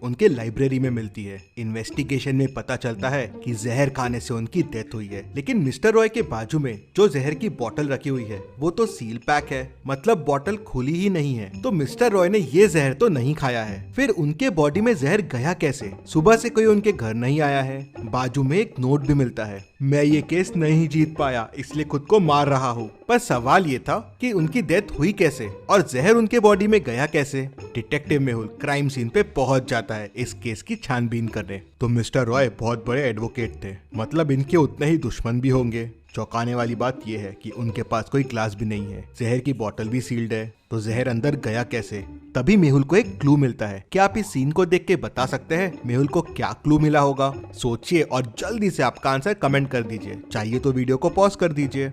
उनके लाइब्रेरी में मिलती है। इन्वेस्टिगेशन में पता चलता है कि जहर खाने से उनकी डेथ हुई है, लेकिन मिस्टर रॉय के बाजू में जो जहर की बोतल रखी हुई है वो तो सील पैक है, मतलब बोतल खुली ही नहीं है। तो मिस्टर रॉय ने ये जहर तो नहीं खाया है। फिर उनके बॉडी में जहर गया कैसे? सुबह से कोई उनके घर नहीं आया है। बाजू में एक नोट भी मिलता है, मैं ये केस नहीं जीत पाया इसलिए खुद को मार रहा हूँ। पर सवाल ये था कि उनकी डेथ हुई कैसे और जहर उनके बॉडी में गया कैसे? डिटेक्टिव मेहुल क्राइम सीन पे पहुंच जाता है इस केस की छानबीन करने। तो मिस्टर रॉय बहुत बड़े एडवोकेट थे, मतलब इनके उतने ही दुश्मन भी होंगे। चौंकाने वाली बात यह है कि उनके पास कोई ग्लास भी नहीं है, जहर की बोतल भी सील्ड है। तो जहर अंदर गया कैसे? तभी मेहुल को एक क्लू मिलता है। क्या आप इस सीन को देख के बता सकते हैं मेहुल को क्या क्लू मिला होगा? सोचिए और जल्दी से आपका आंसर कमेंट कर दीजिए, चाहिए तो वीडियो को पॉज कर दीजिए।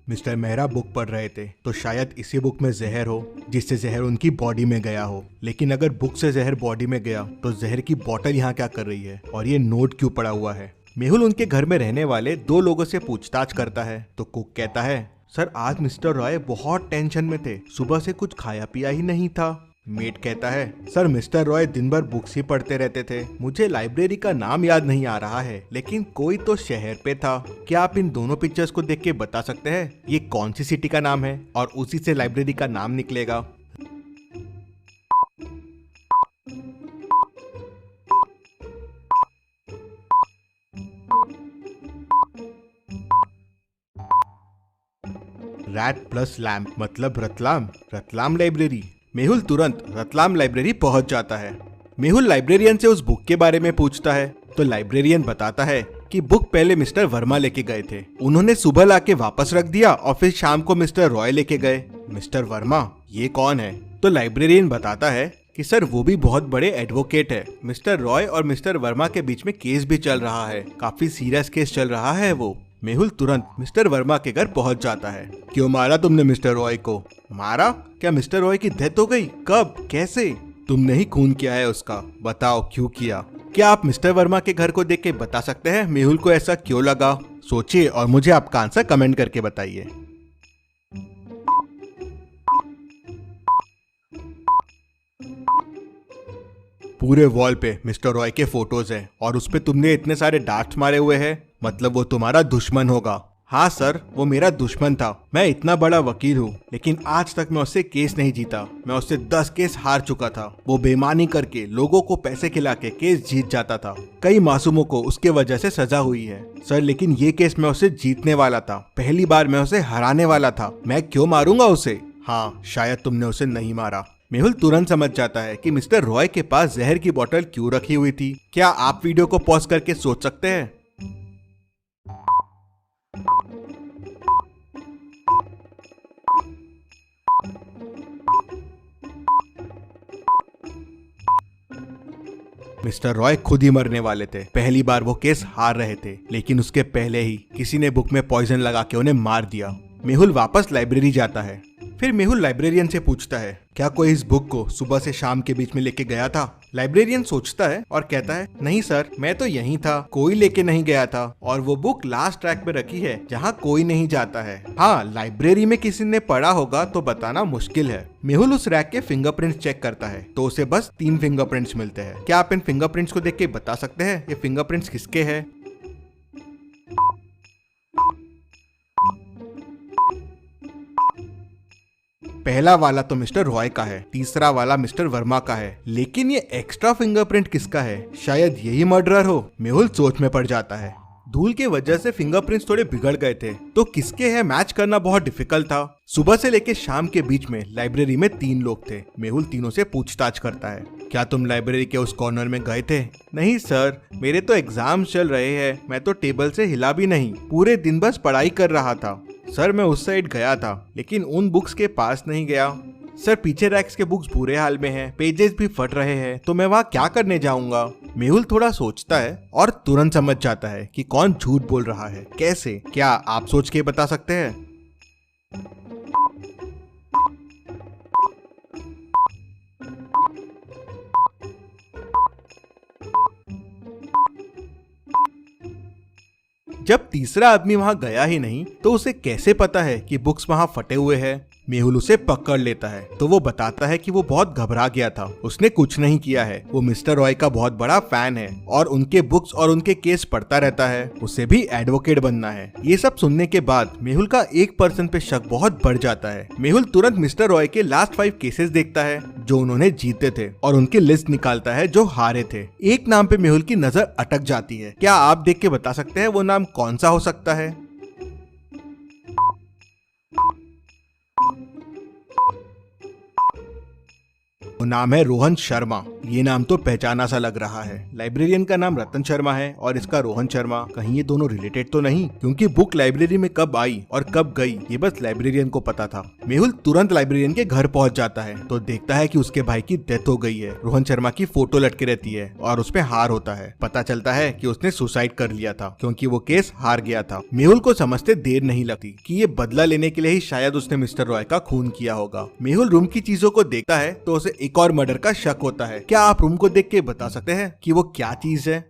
मिस्टर मेहरा बुक पढ़ रहे थे, तो शायद इसी बुक में जहर हो जिससे जहर उनकी बॉडी में गया हो। लेकिन अगर बुक से जहर बॉडी में गया तो जहर की बोतल यहाँ क्या कर रही है और ये नोट क्यों पड़ा हुआ है? मेहुल उनके घर में रहने वाले 2 लोगों से पूछताछ करता है तो कुक कहता है, सर आज मिस्टर रॉय बहुत टेंशन में थे, सुबह से कुछ खाया पिया ही नहीं था। मेट कहता है, सर मिस्टर रॉय दिन भर बुक्स ही पढ़ते रहते थे, मुझे लाइब्रेरी का नाम याद नहीं आ रहा है लेकिन कोई तो शहर पे था। क्या आप इन दोनों पिक्चर्स को देख के बता सकते हैं ये कौन सी सिटी का नाम है और उसी से लाइब्रेरी का नाम निकलेगा? रैट प्लस लैम्प मतलब रतलाम, रतलाम लाइब्रेरी। मेहुल तुरंत रतलाम लाइब्रेरी पहुंच जाता है। मेहुल लाइब्रेरियन से उस बुक के बारे में पूछता है तो लाइब्रेरियन बताता है कि बुक पहले मिस्टर वर्मा लेके गए थे, उन्होंने सुबह लाके वापस रख दिया और फिर शाम को मिस्टर रॉय लेके गए। मिस्टर वर्मा ये कौन है? तो लाइब्रेरियन बताता है कि सर वो भी बहुत बड़े एडवोकेट है, मिस्टर रॉय और मिस्टर वर्मा के बीच में केस भी चल रहा है, काफी सीरियस केस चल रहा है वो। मेहुल तुरंत मिस्टर वर्मा के घर पहुंच जाता है। क्यों मारा तुमने मिस्टर रॉय को? मारा? क्या मिस्टर रॉय की डेथ हो गई? कब? कैसे? तुमने ही खून किया है उसका, बताओ क्यों किया? क्या आप मिस्टर वर्मा के घर को देख के बता सकते हैं मेहुल को ऐसा क्यों लगा? सोचिए और मुझे आपका आंसर कमेंट करके बताइए। पूरे वॉल पे मिस्टर रॉय के फोटोज हैं और उस पे तुमने इतने सारे डार्ट्स मारे हुए हैं, मतलब वो तुम्हारा दुश्मन होगा। हाँ सर, वो मेरा दुश्मन था, मैं इतना बड़ा वकील हूँ लेकिन आज तक मैं उससे केस नहीं जीता, मैं उससे 10 केस हार चुका था। वो बेईमानी करके लोगों को पैसे खिला के केस जीत जाता था, कई मासूमों को उसके वजह से सजा हुई है सर, लेकिन ये केस मैं उसे जीतने वाला था, पहली बार मैं उसे हराने वाला था, मैं क्यों मारूंगा उसे? हाँ शायद तुमने उसे नहीं मारा। मेहुल तुरंत समझ जाता है कि मिस्टर रॉय के पास जहर की बोतल क्यों रखी हुई थी। क्या आप वीडियो को पॉज करके सोच सकते हैं? मिस्टर रॉय खुद ही मरने वाले थे, पहली बार वो केस हार रहे थे, लेकिन उसके पहले ही किसी ने बुक में पॉइजन लगा के उन्हें मार दिया। मेहुल वापस लाइब्रेरी जाता है। फिर मेहुल लाइब्रेरियन से पूछता है, क्या कोई इस बुक को सुबह से शाम के बीच में लेके गया था? लाइब्रेरियन सोचता है और कहता है, नहीं सर, मैं तो यहीं था, कोई लेके नहीं गया था और वो बुक लास्ट रैक पे रखी है जहाँ कोई नहीं जाता है। हाँ, लाइब्रेरी में किसी ने पढ़ा होगा तो बताना मुश्किल है। मेहुल उस रैक के फिंगरप्रिंट्स चेक करता है तो उसे बस 3 फिंगरप्रिंट्स मिलते हैं। क्या आप इन फिंगरप्रिंट्स को देख के बता सकते हैं ये फिंगरप्रिंट्स किसके हैं? पहला वाला तो मिस्टर रॉय का है, तीसरा वाला मिस्टर वर्मा का है, लेकिन ये एक्स्ट्रा फिंगरप्रिंट किसका है? शायद यही मर्डरर हो। मेहुल सोच में पड़ जाता है। धूल की वजह से फिंगरप्रिंट्स थोड़े बिगड़ गए थे, तो किसके हैं मैच करना बहुत डिफिकल्ट था। सुबह से लेकर शाम के बीच में लाइब्रेरी में 3 लोग थे। मेहुल तीनों से पूछताछ करता है, क्या तुम लाइब्रेरी के उस कॉर्नर में गए थे? नहीं सर, मेरे तो एग्जाम चल रहे हैं, मैं तो टेबल से हिला भी नहीं, पूरे दिन बस पढ़ाई कर रहा था। सर मैं उस साइड गया था लेकिन उन बुक्स के पास नहीं गया। सर पीछे रैक्स के बुक्स बुरे हाल में हैं, पेजेस भी फट रहे हैं, तो मैं वहाँ क्या करने जाऊंगा? मेहुल थोड़ा सोचता है और तुरंत समझ जाता है कि कौन झूठ बोल रहा है। कैसे? क्या आप सोच के बता सकते हैं? जब तीसरा आदमी वहाँ गया ही नहीं तो उसे कैसे पता है कि बुक्स वहाँ फटे हुए हैं। मेहुल उसे पकड़ लेता है तो वो बताता है कि वो बहुत घबरा गया था, उसने कुछ नहीं किया है। वो मिस्टर रॉय का बहुत बड़ा फैन है और उनके बुक्स और उनके केस पढ़ता रहता है, उसे भी एडवोकेट बनना है। ये सब सुनने के बाद मेहुल का एक पर्सन पे शक बहुत बढ़ जाता है। मेहुल तुरंत मिस्टर रॉय के लास्ट 5 केसेस देखता है जो उन्होंने जीते थे और उनकी लिस्ट निकालता है जो हारे थे। एक नाम पे मेहुल की नजर अटक जाती है। क्या आप देख के बता सकते हैं वो नाम कौन सा हो सकता है? वो नाम है रोहन शर्मा। ये नाम तो पहचाना सा लग रहा है। लाइब्रेरियन का नाम रतन शर्मा है और इसका रोहन शर्मा। कहीं ये दोनों रिलेटेड तो नहीं? क्योंकि बुक लाइब्रेरी में कब आई और कब गई ये बस लाइब्रेरियन को पता था। मेहुल तुरंत लाइब्रेरियन के घर पहुंच जाता है तो देखता है कि उसके भाई की डेथ हो गई है। रोहन शर्मा की फोटो लटके रहती है और उसपे हार होता है। पता चलता है कि उसने सुसाइड कर लिया था क्योंकि वो केस हार गया था। मेहुल को समझते देर नहीं लगती कि ये बदला लेने के लिए ही शायद उसने मिस्टर रॉय का खून किया होगा। मेहुल रूम की चीजों को देखता है तो उसे एक और मर्डर का शक होता है। क्या आप रूम को देख के बता सकते हैं कि वो क्या चीज है?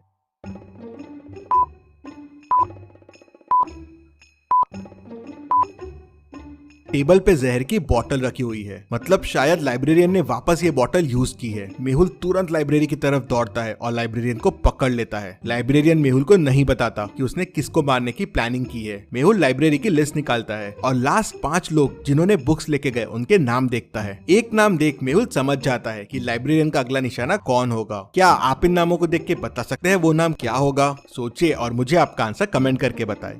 टेबल पे जहर की बोतल रखी हुई है, मतलब शायद लाइब्रेरियन ने वापस ये बोतल यूज की है। मेहुल तुरंत लाइब्रेरी की तरफ दौड़ता है और लाइब्रेरियन को पकड़ लेता है। लाइब्रेरियन मेहुल को नहीं बताता कि उसने किसको मारने की प्लानिंग की है। मेहुल लाइब्रेरी की लिस्ट निकालता है और लास्ट 5 लोग जिन्होंने बुक्स लेके गए उनके नाम देखता है। एक नाम देख मेहुल समझ जाता है कि लाइब्रेरियन का अगला निशाना कौन होगा। क्या आप इन नामों को देख के बता सकते हैं वो नाम क्या होगा? सोचिए और मुझे आपका आंसर कमेंट करके बताएं।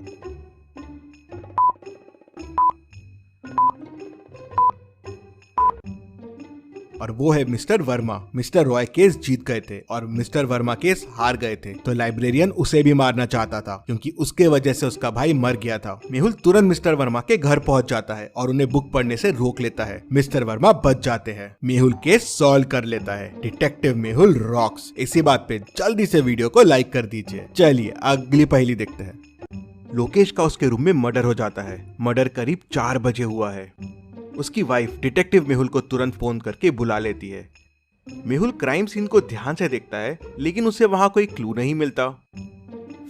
और वो है mister Verma. Mister Roy case जीत गए थे और मिस्टर वर्मा केस हार गए थे, तो लाइब्रेरियन उसे भी मारना चाहता था क्योंकि उसके वजह से उसका भाई मर गया था। मेहुल तुरंत मिस्टर वर्मा के घर पहुंच जाता है और उन्हें बुक पढ़ने से रोक लेता है। मिस्टर वर्मा बच जाते हैं। मेहुल केस सॉल्व कर लेता है। Detective Mehul rocks. इसी बात पे जल्दी से वीडियो को लाइक कर दीजिए। चलिए अगली पहेली देखते हैं। लोकेश का उसके रूम में मर्डर हो जाता है। मर्डर करीब 4 बजे हुआ है। उसकी वाइफ डिटेक्टिव मेहुल को तुरंत फोन करके बुला लेती है। मेहुल क्राइम सीन को ध्यान से देखता है लेकिन उसे वहां कोई क्लू नहीं मिलता।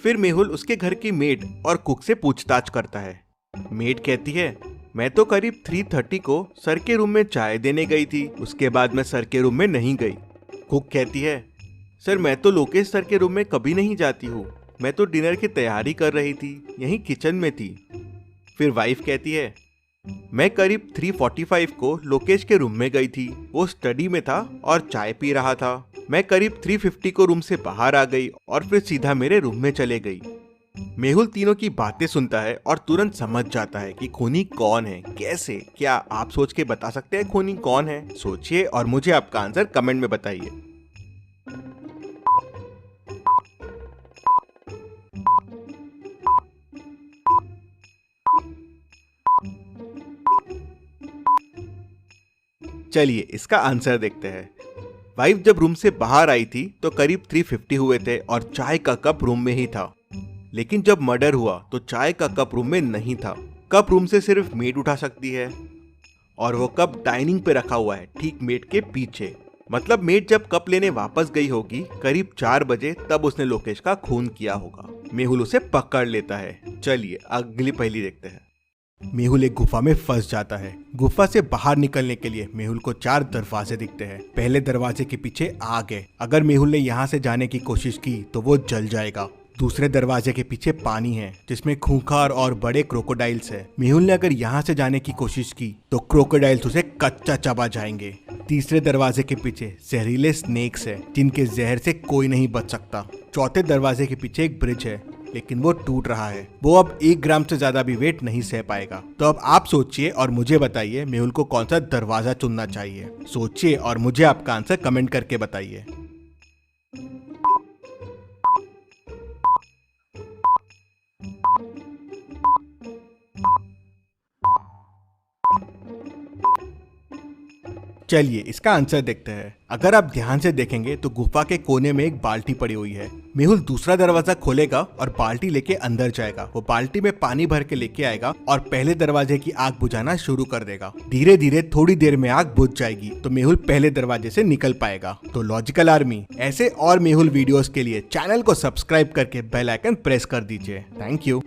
फिर मेहुल उसके घर की मेड और कुक से पूछताछ करता है। मेड कहती है, मैं तो करीब 3:30 को सर के रूम में चाय देने गई थी, उसके बाद मैं सर के रूम में नहीं गई। कुक कहती है, सर मैं तो लोकेश सर के रूम में कभी नहीं जाती हूँ, मैं तो डिनर की तैयारी कर रही थी, यहीं किचन में थी। फिर वाइफ कहती है, मैं करीब 3:45 को लोकेश के रूम में गई थी, वो स्टडी में था और चाय पी रहा था। मैं करीब 3:50 को रूम से बाहर आ गई और फिर सीधा मेरे रूम में चले गई। मेहुल तीनों की बातें सुनता है और तुरंत समझ जाता है कि खूनी कौन है। कैसे? क्या आप सोच के बता सकते हैं खूनी कौन है? सोचिए और मुझे आपका आंसर कमेंट में बताइए। चलिए इसका आंसर देखते हैं। वाइफ जब रूम से बाहर आई थी तो करीब 3:50 हुए थे और चाय का कप रूम में ही था। लेकिन जब मर्डर हुआ तो चाय का कप रूम में नहीं था। कप रूम से सिर्फ मेड उठा सकती है और वो कप डाइनिंग पे रखा हुआ है, ठीक मेड के पीछे। मतलब मेड जब कप लेने वापस गई होगी करीब 4 बजे, तब उसने लोकेश का खून किया होगा। मेहुल उसे पकड़ लेता है। चलिए अगली पहेली देखते हैं। मेहुल एक गुफा में फंस जाता है। गुफा से बाहर निकलने के लिए मेहुल को 4 दरवाजे दिखते हैं। पहले दरवाजे के पीछे आग है। अगर मेहुल ने यहाँ से जाने की कोशिश की तो वो जल जाएगा। दूसरे दरवाजे के पीछे पानी है जिसमें खूंखार और बड़े क्रोकोडाइल्स है। मेहुल ने अगर यहाँ से जाने की कोशिश की तो क्रोकोडाइल्स उसे कच्चा चबा जाएंगे। तीसरे दरवाजे के पीछे जहरीले स्नेक्स है जिनके जहर से कोई नहीं बच सकता। चौथे दरवाजे के पीछे एक ब्रिज है लेकिन वो टूट रहा है। वो अब 1 ग्राम से ज्यादा भी वेट नहीं सह पाएगा। तो अब आप सोचिए और मुझे बताइए मेहुल को कौन सा दरवाजा चुनना चाहिए। सोचिए और मुझे आपका आंसर कमेंट करके बताइए। चलिए इसका आंसर देखते हैं। अगर आप ध्यान से देखेंगे तो गुफा के कोने में एक बाल्टी पड़ी हुई है। मेहुल दूसरा दरवाजा खोलेगा और बाल्टी लेके अंदर जाएगा। वो बाल्टी में पानी भर के लेके आएगा और पहले दरवाजे की आग बुझाना शुरू कर देगा। धीरे धीरे थोड़ी देर में आग बुझ जाएगी तो मेहुल पहले दरवाजे से निकल पाएगा। तो लॉजिकल आर्मी, ऐसे और मेहुल वीडियोस के लिए चैनल को सब्सक्राइब करके बेल आइकन प्रेस कर दीजिए। Thank you.